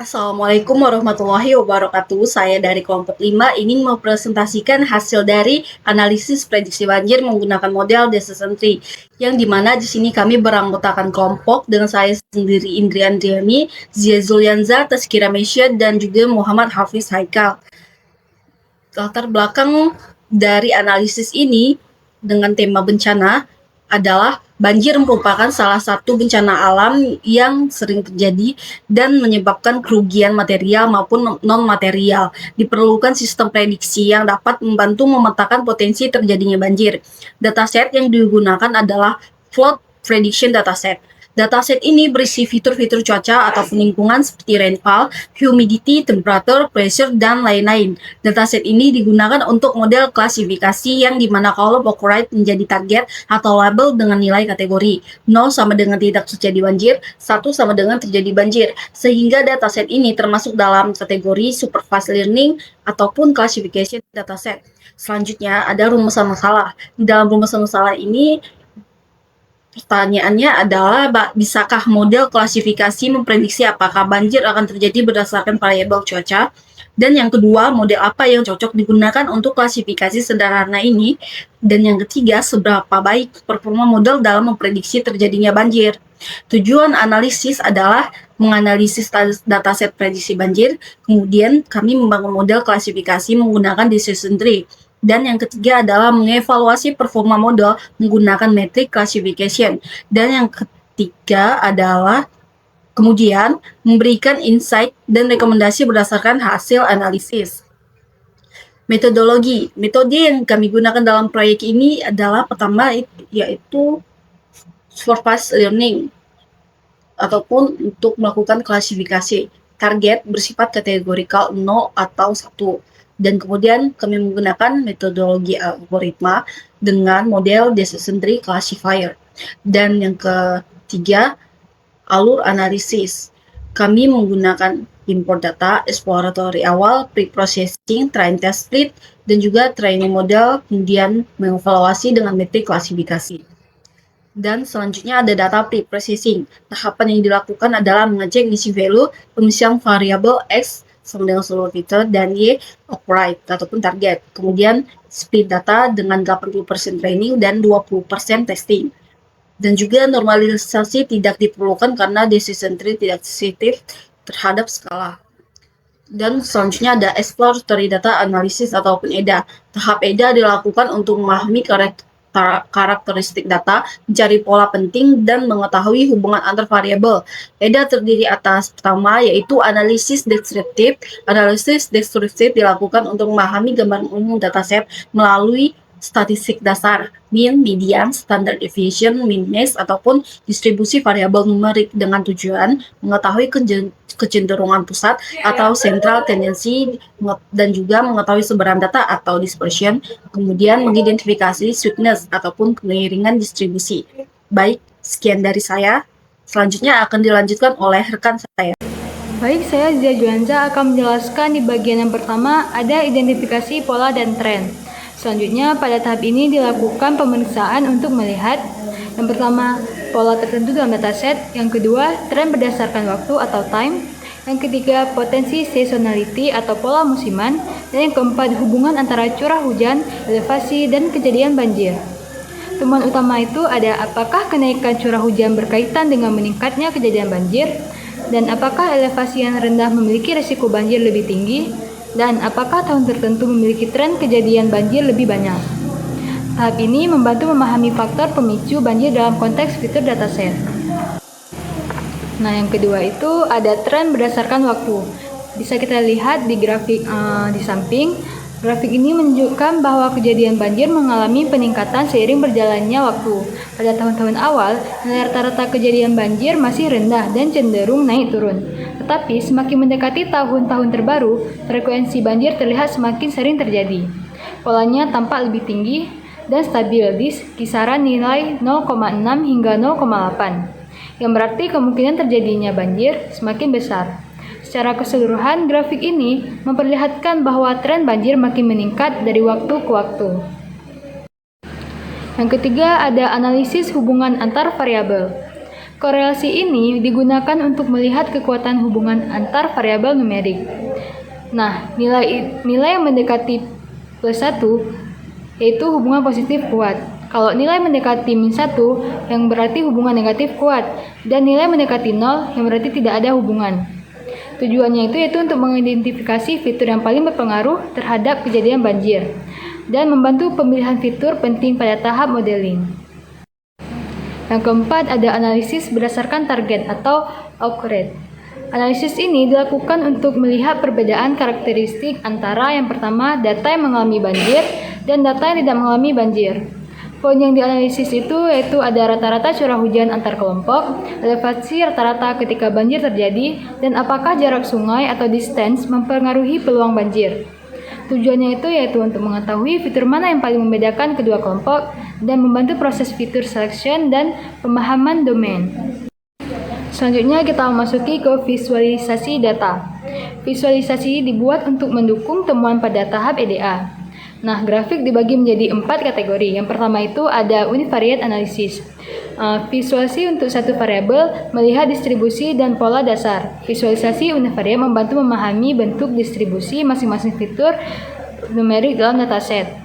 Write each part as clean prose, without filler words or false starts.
Assalamualaikum warahmatullahi wabarakatuh. Saya dari kelompok 5 ingin mempresentasikan hasil dari analisis prediksi banjir menggunakan model Decision Tree, yang dimana di sini kami beranggotakan kelompok dengan saya sendiri Indri Andriani, Zia Zulianza, Tazkira Mesya, dan juga Muhammad Hafiz Haikal. Latar belakang dari analisis ini dengan tema bencana adalah banjir merupakan salah satu bencana alam yang sering terjadi dan menyebabkan kerugian material maupun non-material. Diperlukan sistem prediksi yang dapat membantu memetakan potensi terjadinya banjir. Dataset yang digunakan adalah Flood Prediction Dataset. Dataset ini berisi fitur-fitur cuaca ataupun lingkungan seperti rainfall, humidity, temperature, pressure, dan lain-lain. Dataset ini digunakan untuk model klasifikasi yang dimana column occurred menjadi target atau label dengan nilai kategori. 0 sama dengan tidak terjadi banjir, 1 sama dengan terjadi banjir. Sehingga dataset ini termasuk dalam kategori supervised learning ataupun classification dataset. Selanjutnya ada rumusan masalah. Di dalam rumusan masalah ini pertanyaannya adalah, bisakah model klasifikasi memprediksi apakah banjir akan terjadi berdasarkan variabel cuaca? Dan yang kedua, model apa yang cocok digunakan untuk klasifikasi sederhana ini? Dan yang ketiga, seberapa baik performa model dalam memprediksi terjadinya banjir? Tujuan analisis adalah menganalisis dataset prediksi banjir, kemudian kami membangun model klasifikasi menggunakan decision tree. Dan yang ketiga adalah mengevaluasi performa model menggunakan metric classification. Dan yang ketiga adalah kemudian memberikan insight dan rekomendasi berdasarkan hasil analisis. Metode yang kami gunakan dalam proyek ini adalah pertama yaitu supervised learning ataupun untuk melakukan klasifikasi. Target bersifat kategorikal 0 atau 1. Dan kemudian kami menggunakan metodologi algoritma dengan model decision tree classifier. Dan yang ketiga, alur analisis. Kami menggunakan import data, exploratory awal, pre-processing, train test split, dan juga training model, kemudian mengevaluasi dengan metrik klasifikasi. Dan selanjutnya ada data pre-processing. Tahapan yang dilakukan adalah mengecek isi value, pengisian variabel X sama dengan seluruh fitur, dan Y occurred ataupun target. Kemudian split data dengan 80% training dan 20% testing. Dan juga normalisasi tidak diperlukan karena decision tree tidak sensitif terhadap skala. Dan selanjutnya ada exploratory data analysis ataupun EDA. Tahap EDA dilakukan untuk memahami karakteristik data, mencari pola penting, dan mengetahui hubungan antar variabel. EDA terdiri atas pertama yaitu analisis deskriptif. Analisis deskriptif dilakukan untuk memahami gambaran umum dataset melalui statistik dasar, mean, median, standard deviation, mean mass, ataupun distribusi variabel numerik dengan tujuan mengetahui kecenderungan pusat atau central tendency dan juga mengetahui sebaran data atau dispersion, kemudian mengidentifikasi sweetness ataupun kemiringan distribusi. Baik, sekian dari saya. Selanjutnya akan dilanjutkan oleh rekan saya. Baik, saya Zia Juanza akan menjelaskan di bagian yang pertama ada identifikasi pola dan tren. Selanjutnya, pada tahap ini dilakukan pemeriksaan untuk melihat yang pertama, pola tertentu dalam dataset, yang kedua, tren berdasarkan waktu atau time, yang ketiga, potensi seasonality atau pola musiman, dan yang keempat, hubungan antara curah hujan, elevasi, dan kejadian banjir. Temuan utama itu ada apakah kenaikan curah hujan berkaitan dengan meningkatnya kejadian banjir, dan apakah elevasi yang rendah memiliki risiko banjir lebih tinggi, dan apakah tahun tertentu memiliki tren kejadian banjir lebih banyak. Tahap ini membantu memahami faktor pemicu banjir dalam konteks fitur dataset. Nah, yang kedua itu ada tren berdasarkan waktu. Bisa kita lihat di grafik di samping. Grafik ini menunjukkan bahwa kejadian banjir mengalami peningkatan seiring berjalannya waktu. Pada tahun-tahun awal, nilai rata-rata kejadian banjir masih rendah dan cenderung naik turun. Tetapi semakin mendekati tahun-tahun terbaru, frekuensi banjir terlihat semakin sering terjadi. Polanya tampak lebih tinggi dan stabil di kisaran nilai 0,6 hingga 0,8, yang berarti kemungkinan terjadinya banjir semakin besar. Secara keseluruhan, grafik ini memperlihatkan bahwa tren banjir makin meningkat dari waktu ke waktu. Yang ketiga, ada analisis hubungan antar variabel. Korelasi ini digunakan untuk melihat kekuatan hubungan antar variabel numerik. Nah, nilai yang mendekati +1 yaitu hubungan positif kuat. Kalau nilai mendekati -1 yang berarti hubungan negatif kuat, dan nilai mendekati 0 yang berarti tidak ada hubungan. Tujuannya yaitu untuk mengidentifikasi fitur yang paling berpengaruh terhadap kejadian banjir dan membantu pemilihan fitur penting pada tahap modeling. Yang keempat ada analisis berdasarkan target atau occurred. Analisis ini dilakukan untuk melihat perbedaan karakteristik antara yang pertama data yang mengalami banjir dan data yang tidak mengalami banjir. Poin yang dianalisis itu yaitu ada rata-rata curah hujan antar kelompok, elevasi rata-rata ketika banjir terjadi, dan apakah jarak sungai atau distance mempengaruhi peluang banjir. Tujuannya itu yaitu untuk mengetahui fitur mana yang paling membedakan kedua kelompok dan membantu proses fitur selection dan pemahaman domain. Selanjutnya kita memasuki ke visualisasi data. Visualisasi dibuat untuk mendukung temuan pada tahap EDA. Nah, grafik dibagi menjadi 4 kategori. Yang pertama itu ada univariate analysis. Visualisasi untuk satu variabel melihat distribusi dan pola dasar. Visualisasi univariate membantu memahami bentuk distribusi masing-masing fitur numerik dalam dataset.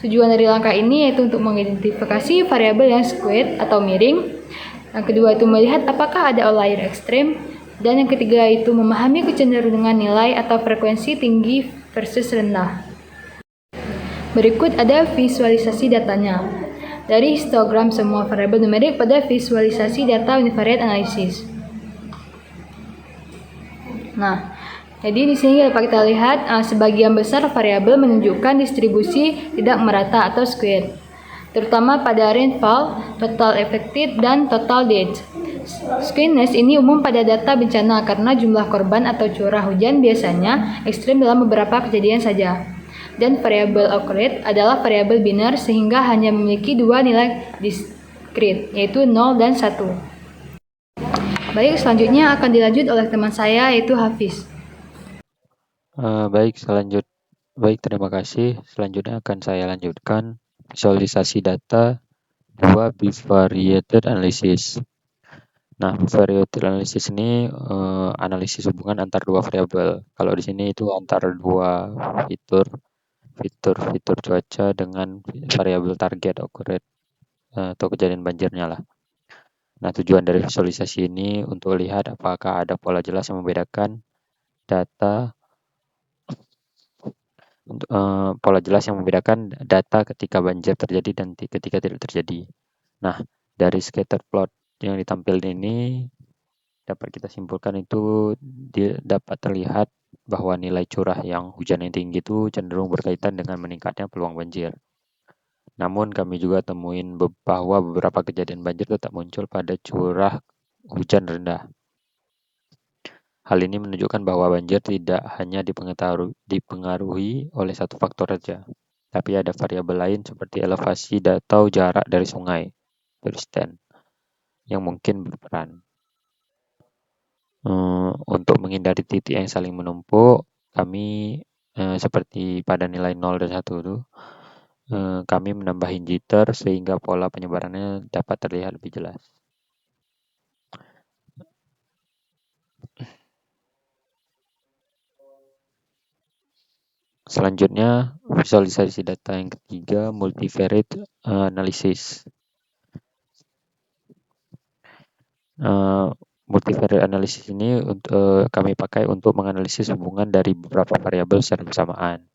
Tujuan dari langkah ini yaitu untuk mengidentifikasi variabel yang skewed atau miring. Yang kedua itu melihat apakah ada outlier ekstrem. Dan yang ketiga itu memahami kecenderungan nilai atau frekuensi tinggi versus rendah. Berikut ada visualisasi datanya. Dari histogram semua variabel numerik pada visualisasi data univariate analysis. Nah, jadi di sini dapat kita lihat sebagian besar variabel menunjukkan distribusi tidak merata atau skewed, terutama pada rainfall, total affected, dan total deaths. Skewness ini umum pada data bencana karena jumlah korban atau curah hujan biasanya ekstrem dalam beberapa kejadian saja. Dan variabel occurred adalah variabel biner sehingga hanya memiliki dua nilai diskrit, yaitu 0 dan 1. Baik, selanjutnya akan dilanjut oleh teman saya yaitu Hafiz. Baik, terima kasih. Selanjutnya akan saya lanjutkan visualisasi data 2 bivariated analysis. Nah, bivariated analysis ini analisis hubungan antar dua variabel. Kalau di sini itu antar dua fitur cuaca dengan variabel target occurred atau kejadian banjirnya lah. Nah, tujuan dari visualisasi ini untuk lihat apakah ada pola jelas yang membedakan data ketika banjir terjadi dan ketika tidak terjadi. Nah, dari scatter plot yang ditampilkan ini dapat kita simpulkan itu dapat terlihat bahwa nilai curah yang hujan yang tinggi itu cenderung berkaitan dengan meningkatnya peluang banjir. Namun kami juga temuin bahwa beberapa kejadian banjir tetap muncul pada curah hujan rendah. Hal ini menunjukkan bahwa banjir tidak hanya dipengaruhi oleh satu faktor saja, tapi ada variabel lain seperti elevasi atau jarak dari sungai, distance, yang mungkin berperan. Untuk menghindari titik yang saling menumpuk, kami seperti pada nilai 0 dan 1 itu, kami menambahin jitter sehingga pola penyebarannya dapat terlihat lebih jelas. Selanjutnya, visualisasi data yang ketiga, multivariate analysis. Multivariate analysis ini kami pakai untuk menganalisis hubungan dari beberapa variabel secara bersamaan.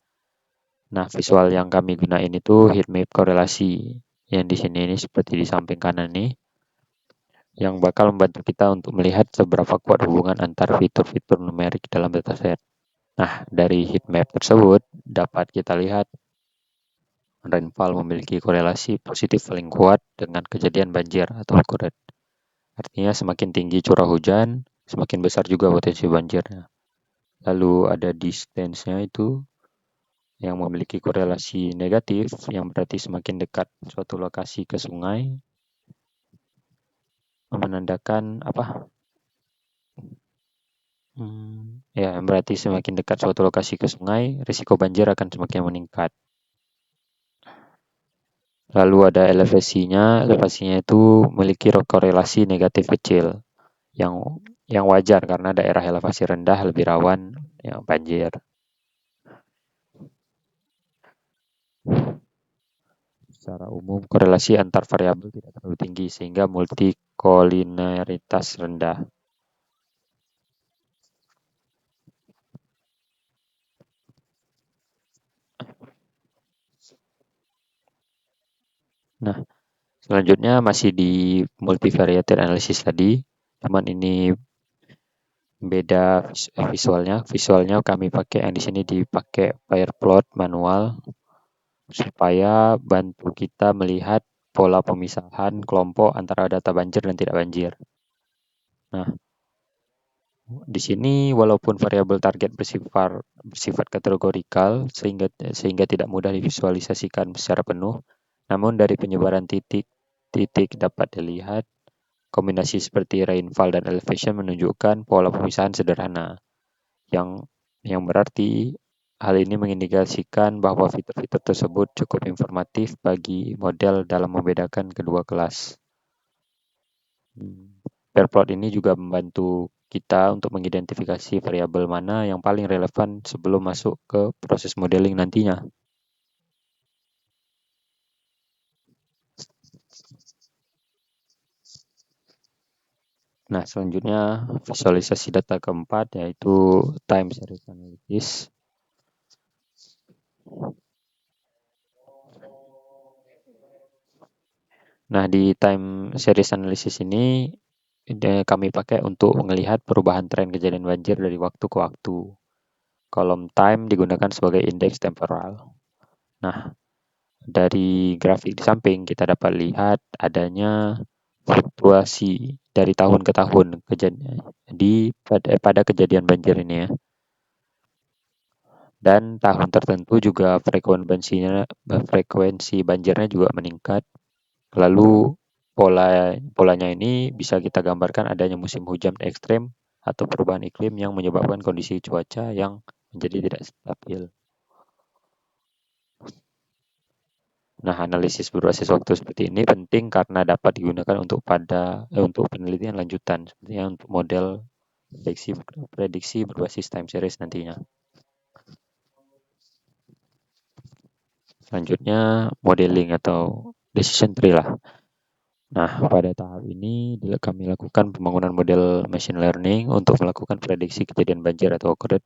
Nah, visual yang kami gunain itu heat map korelasi. Yang di sini ini seperti di samping kanan nih, yang bakal membantu kita untuk melihat seberapa kuat hubungan antar fitur-fitur numerik dalam dataset. Nah, dari heat map tersebut dapat kita lihat rainfall memiliki korelasi positif paling kuat dengan kejadian banjir atau occurred. Artinya semakin tinggi curah hujan, semakin besar juga potensi banjirnya. Lalu ada distance-nya itu yang memiliki korelasi negatif, yang berarti semakin dekat suatu lokasi ke sungai, menandakan apa? Yang berarti semakin dekat suatu lokasi ke sungai, risiko banjir akan semakin meningkat. Lalu ada elevasinya. Elevasinya itu memiliki korelasi negatif kecil yang wajar karena daerah elevasi rendah lebih rawan yang banjir. Secara umum, korelasi antar variabel tidak terlalu tinggi sehingga multikoliniaritas rendah. Nah, selanjutnya masih di multivariate analysis tadi, cuman ini beda visualnya. Visualnya kami pakai yang di sini dipakai pair plot manual supaya bantu kita melihat pola pemisahan kelompok antara data banjir dan tidak banjir. Nah, di sini walaupun variabel target bersifat kategorikal sehingga tidak mudah divisualisasikan secara penuh, namun dari penyebaran titik dapat dilihat kombinasi seperti rainfall dan elevation menunjukkan pola pemisahan sederhana yang berarti hal ini mengindikasikan bahwa fitur-fitur tersebut cukup informatif bagi model dalam membedakan kedua kelas. Pair plot ini juga membantu kita untuk mengidentifikasi variabel mana yang paling relevan sebelum masuk ke proses modeling nantinya. Nah, selanjutnya visualisasi data keempat yaitu time series analysis. Nah, di time series analysis ini kami pakai untuk melihat perubahan tren kejadian banjir dari waktu ke waktu. Kolom time digunakan sebagai indeks temporal. Nah, dari grafik di samping kita dapat lihat adanya fluktuasi dari tahun ke tahun pada kejadian banjir ini ya. Dan tahun tertentu juga frekuensi banjirnya juga meningkat. Lalu polanya ini bisa kita gambarkan adanya musim hujan ekstrem atau perubahan iklim yang menyebabkan kondisi cuaca yang menjadi tidak stabil. Nah, analisis berbasis waktu seperti ini penting karena dapat digunakan untuk penelitian lanjutan, seperti untuk model prediksi berbasis time series nantinya. Selanjutnya modeling atau decision tree lah. Nah, pada tahap ini kami lakukan pembangunan model machine learning untuk melakukan prediksi kejadian banjir atau occurred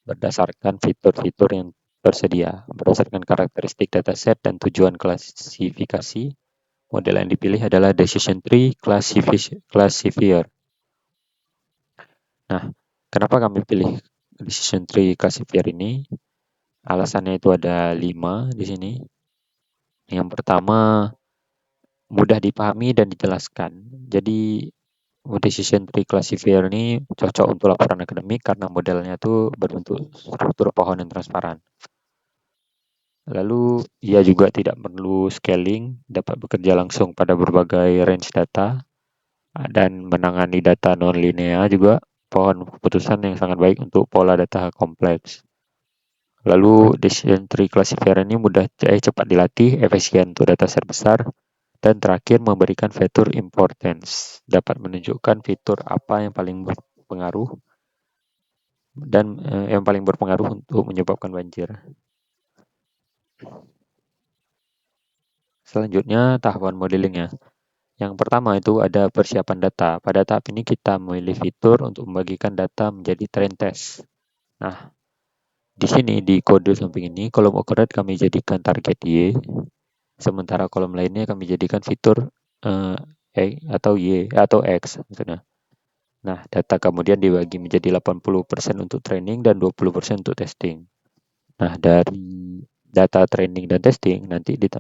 berdasarkan fitur-fitur yang tersedia. Berdasarkan karakteristik dataset dan tujuan klasifikasi, model yang dipilih adalah decision tree classifier. Nah, kenapa kami pilih decision tree classifier ini? Alasannya itu ada 5 di sini. Yang pertama, mudah dipahami dan dijelaskan. Jadi, decision tree classifier ini cocok untuk laporan akademik karena modelnya itu berbentuk struktur pohon yang transparan. Lalu, ia juga tidak perlu scaling, dapat bekerja langsung pada berbagai range data, dan menangani data non-linear juga, pohon keputusan yang sangat baik untuk pola data kompleks. Lalu, decision tree classifier ini cepat dilatih, efisien untuk dataset besar, dan terakhir memberikan fitur importance, dapat menunjukkan fitur apa yang paling berpengaruh dan yang paling berpengaruh untuk menyebabkan banjir. Selanjutnya tahapan modelingnya. Yang pertama itu ada persiapan data. Pada tahap ini kita memilih fitur untuk membagikan data menjadi trend test. Nah, di sini di kode samping ini kolom occurred kami jadikan target Y, sementara kolom lainnya kami jadikan fitur atau Y atau X maksudnya. Nah, data kemudian dibagi menjadi 80% untuk training dan 20% untuk testing. Nah, dari data training dan testing nanti dari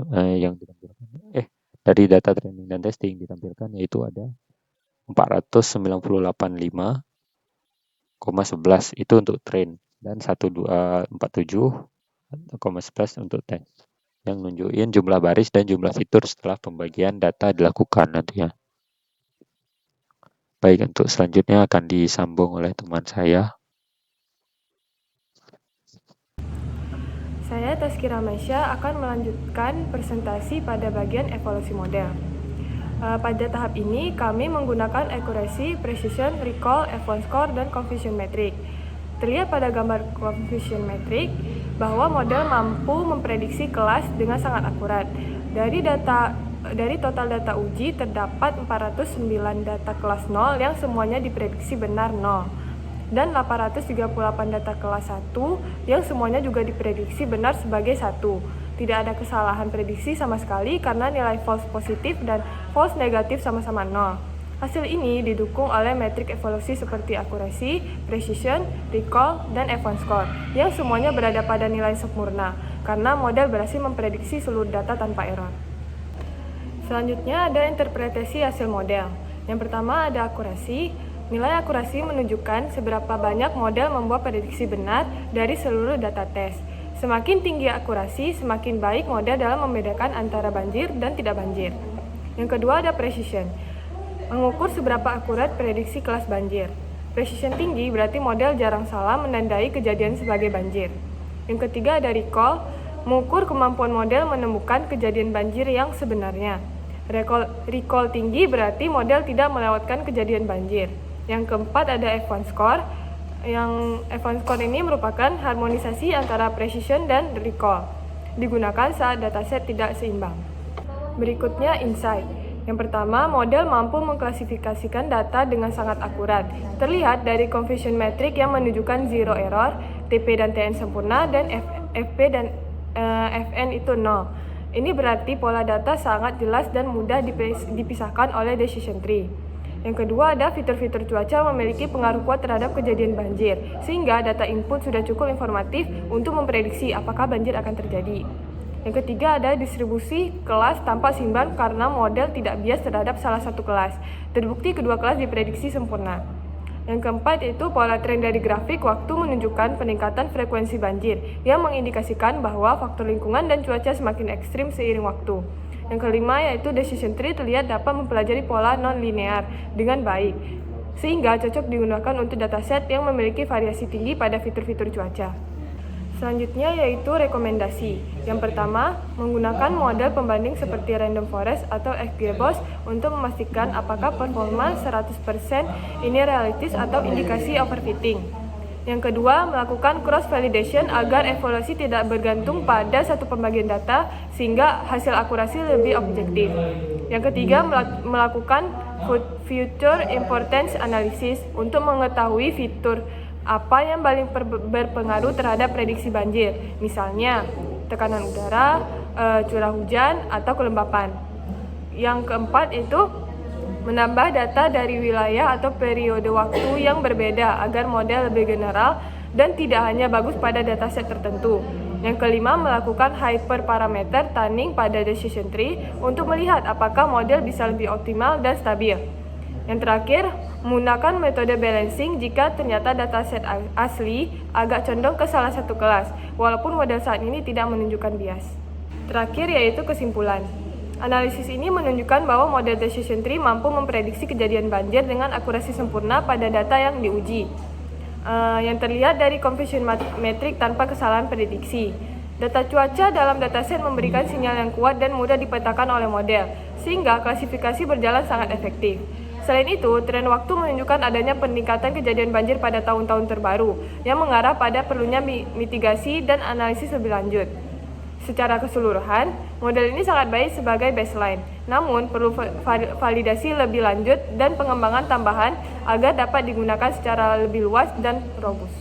data training dan testing ditampilkan yaitu ada 498,5,11 itu untuk train dan 1247,11 untuk test. Yang nunjukin jumlah baris dan jumlah fitur setelah pembagian data dilakukan nantinya. Baik, untuk selanjutnya akan disambung oleh teman saya. Saya Tazkira Maisha akan melanjutkan presentasi pada bagian evaluasi model. Pada tahap ini, kami menggunakan accuracy, precision, recall, F1 score, dan confusion metric. Terlihat pada gambar confusion metric bahwa model mampu memprediksi kelas dengan sangat akurat. Dari total data uji terdapat 409 data kelas 0 yang semuanya diprediksi benar 0 dan 838 data kelas 1 yang semuanya juga diprediksi benar sebagai 1. Tidak ada kesalahan prediksi sama sekali karena nilai false positif dan false negatif sama-sama 0. Hasil ini didukung oleh metrik evaluasi seperti accuracy, precision, recall, dan F1 score yang semuanya berada pada nilai sempurna karena model berhasil memprediksi seluruh data tanpa error. Selanjutnya ada interpretasi hasil model. Yang pertama ada akurasi. Nilai akurasi menunjukkan seberapa banyak model membuat prediksi benar dari seluruh data tes. Semakin tinggi akurasi, semakin baik model dalam membedakan antara banjir dan tidak banjir. Yang kedua ada precision. Mengukur seberapa akurat prediksi kelas banjir. Precision tinggi berarti model jarang salah menandai kejadian sebagai banjir. Yang ketiga ada recall. Mengukur kemampuan model menemukan kejadian banjir yang sebenarnya. Recall tinggi berarti model tidak melewatkan kejadian banjir. Yang keempat ada F1 score. Yang F1 score ini merupakan harmonisasi antara precision dan recall. Digunakan saat dataset tidak seimbang. Berikutnya insight. Yang pertama, model mampu mengklasifikasikan data dengan sangat akurat. Terlihat dari confusion metric yang menunjukkan zero error, TP dan TN sempurna, dan FP dan FN itu 0. Ini berarti pola data sangat jelas dan mudah dipisahkan oleh decision tree. Yang kedua ada fitur-fitur cuaca memiliki pengaruh kuat terhadap kejadian banjir, sehingga data input sudah cukup informatif untuk memprediksi apakah banjir akan terjadi. Yang ketiga ada distribusi kelas tanpa simbang karena model tidak bias terhadap salah satu kelas. Terbukti kedua kelas diprediksi sempurna. Yang keempat yaitu pola tren dari grafik waktu menunjukkan peningkatan frekuensi banjir yang mengindikasikan bahwa faktor lingkungan dan cuaca semakin ekstrim seiring waktu. Yang kelima yaitu decision tree terlihat dapat mempelajari pola non-linear dengan baik, sehingga cocok digunakan untuk dataset yang memiliki variasi tinggi pada fitur-fitur cuaca. Selanjutnya yaitu rekomendasi. Yang pertama, menggunakan model pembanding seperti random forest atau XGBoost untuk memastikan apakah performa 100% ini realistis atau indikasi overfitting. Yang kedua, melakukan cross validation agar evaluasi tidak bergantung pada satu pembagian data sehingga hasil akurasi lebih objektif. Yang ketiga, melakukan future importance analysis untuk mengetahui fitur apa yang paling berpengaruh terhadap prediksi banjir, misalnya tekanan udara, curah hujan, atau kelembapan. Yang keempat itu menambah data dari wilayah atau periode waktu yang berbeda agar model lebih general dan tidak hanya bagus pada dataset tertentu. Yang kelima, melakukan hyperparameter tuning pada decision tree untuk melihat apakah model bisa lebih optimal dan stabil. Yang terakhir, menggunakan metode balancing jika ternyata dataset asli agak condong ke salah satu kelas, walaupun model saat ini tidak menunjukkan bias. Terakhir yaitu kesimpulan. Analisis ini menunjukkan bahwa model decision tree mampu memprediksi kejadian banjir dengan akurasi sempurna pada data yang diuji. Yang terlihat dari confusion metric tanpa kesalahan prediksi. Data cuaca dalam dataset memberikan sinyal yang kuat dan mudah dipetakan oleh model, sehingga klasifikasi berjalan sangat efektif. Selain itu, tren waktu menunjukkan adanya peningkatan kejadian banjir pada tahun-tahun terbaru, yang mengarah pada perlunya mitigasi dan analisis lebih lanjut. Secara keseluruhan, model ini sangat baik sebagai baseline, namun perlu validasi lebih lanjut dan pengembangan tambahan agar dapat digunakan secara lebih luas dan robust.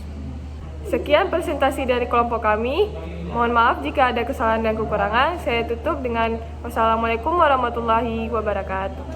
Sekian presentasi dari kelompok kami. Mohon maaf jika ada kesalahan dan kekurangan. Saya tutup dengan wassalamualaikum warahmatullahi wabarakatuh.